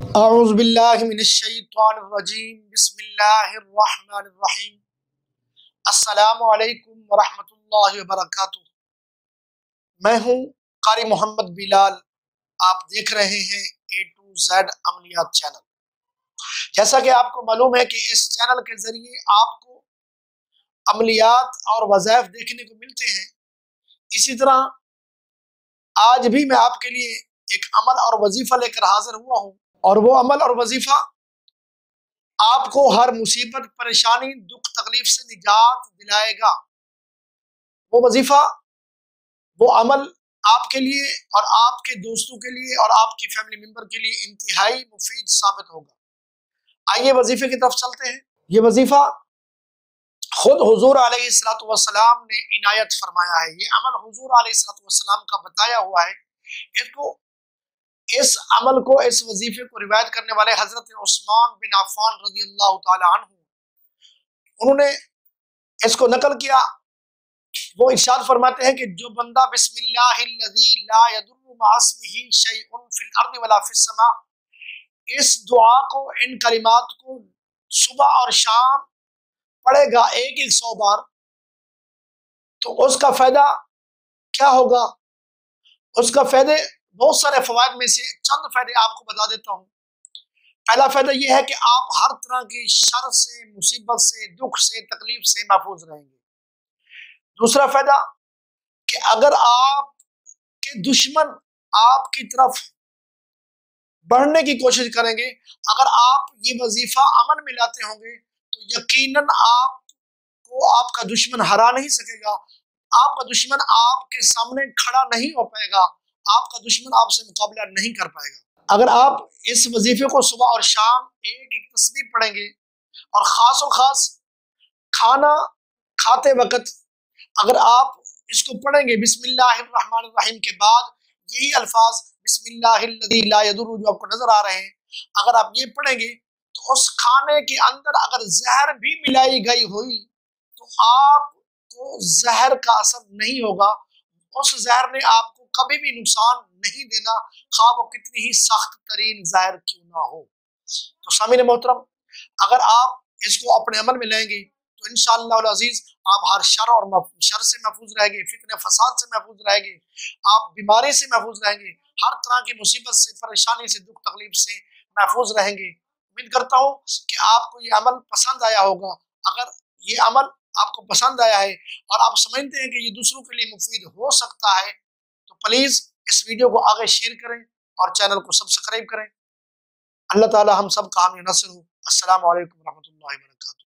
औज़ुबिल्लाहिमिनश्शैतानिर्रजीम बिस्मिल्लाहिर्रहमानिर्रहीम अस्सलामु अलैकुम वरहमतुल्लाहि वबरकातुहू। मैं हूँ कारी मोहम्मद बिलाल। आप देख रहे हैं A to Z अमलियात चैनल। जैसा कि आपको मालूम है कि इस चैनल के जरिए आपको अमलियात और वज़ाइफ देखने को मिलते हैं, इसी तरह आज भी मैं आपके लिए एक अमल और वजीफा लेकर हाजिर हुआ हूँ, और वो अमल और वजीफा आपको हर मुसीबत, परेशानी, दुख, तकलीफ से निजात दिलाएगा। वो वजीफा, वो अमल आपके लिए और आपके दोस्तों के लिए और आपकी फैमिली मेंबर के लिए इंतहाई मुफीद साबित होगा। आइए वजीफे की तरफ चलते हैं। ये वजीफा खुद हुजूर अलैहिस्सलातु वस्सलाम ने इनायत फरमाया है। ये अमल हुजूर अलैहिस्सलातु वस्सलाम का बताया हुआ है। इस अमल को, इस वजीफे को रिवायत करने वाले हजरत उस्मान बिन अफ़्फ़ान रज़ियल्लाहु ताला अन्हु, उन्होंने इसको नकल किया। वो इरशाद फरमाते हैं कि जो बंदा बिस्मिल्लाहिल्लज़ी ला यदुर्रु मअ इस्मिही शैउन फिल अर्दि वला फिस समा, इस दुआ को, इन कलिमात को सुबह और शाम पढ़ेगा एक 100 बार, तो उसका फायदा क्या होगा? उसका फायदे बहुत सारे फवायद में से चंद फायदे आपको बता देता हूँ। पहला फायदा यह है कि आप हर तरह की शर से, मुसीबत से, दुख से, तकलीफ से महफूज रहेंगे। दूसरा फायदा कि अगर आपके दुश्मन आपकी तरफ बढ़ने की कोशिश करेंगे, अगर आप ये वजीफा अमल में लाते होंगे, तो यकीनन आपको आपका दुश्मन हरा नहीं सकेगा। आपका दुश्मन आपके सामने खड़ा नहीं हो पाएगा, आपका दुश्मन आपसे मुकाबला नहीं कर पाएगा। अगर आप इस वजीफे को सुबह और शाम एक एक तस्बीह पढ़ेंगे, और खास खाना खाते वक्त अगर आप इसको पढ़ेंगे बिस्मिल्लाहिर्रहमानिर्रहीम के बाद यही अल्फाज बिस्मिल्लाहिल्लज़ी ला यदुर्रु जो आपको नजर आ रहे हैं, अगर आप ये पढ़ेंगे, तो उस खाने के अंदर अगर जहर भी मिलाई गई हुई तो आपको जहर का असर नहीं होगा। उस जहर ने आपको कभी भी नुकसान नहीं देना, खा वो कितनी ही सख्त तरीन जहर क्यों ना हो। तो सामीन मोहतरम, अगर आप इसको अपने अमल में लेंगे तो इंशाअल्लाह अज़ीज आप हर शर और शर से महफूज रहेंगे, फितने फसाद से महफूज रहेंगे, आप बीमारी से महफूज रहेंगे, हर तरह की मुसीबत से, परेशानी से, दुख तकलीफ से महफूज रहेंगे। उम्मीद करता हूँ कि आपको ये अमल पसंद आया होगा। अगर ये अमल आपको पसंद आया है और आप समझते हैं कि ये दूसरों के लिए मुफीद हो सकता है, तो प्लीज इस वीडियो को आगे शेयर करें और चैनल को सब्सक्राइब करें। अल्लाह ताला हम सब का हामी नसर हो। अस्सलामु अलैकुम रहमतुल्लाहि व बरकातुहू।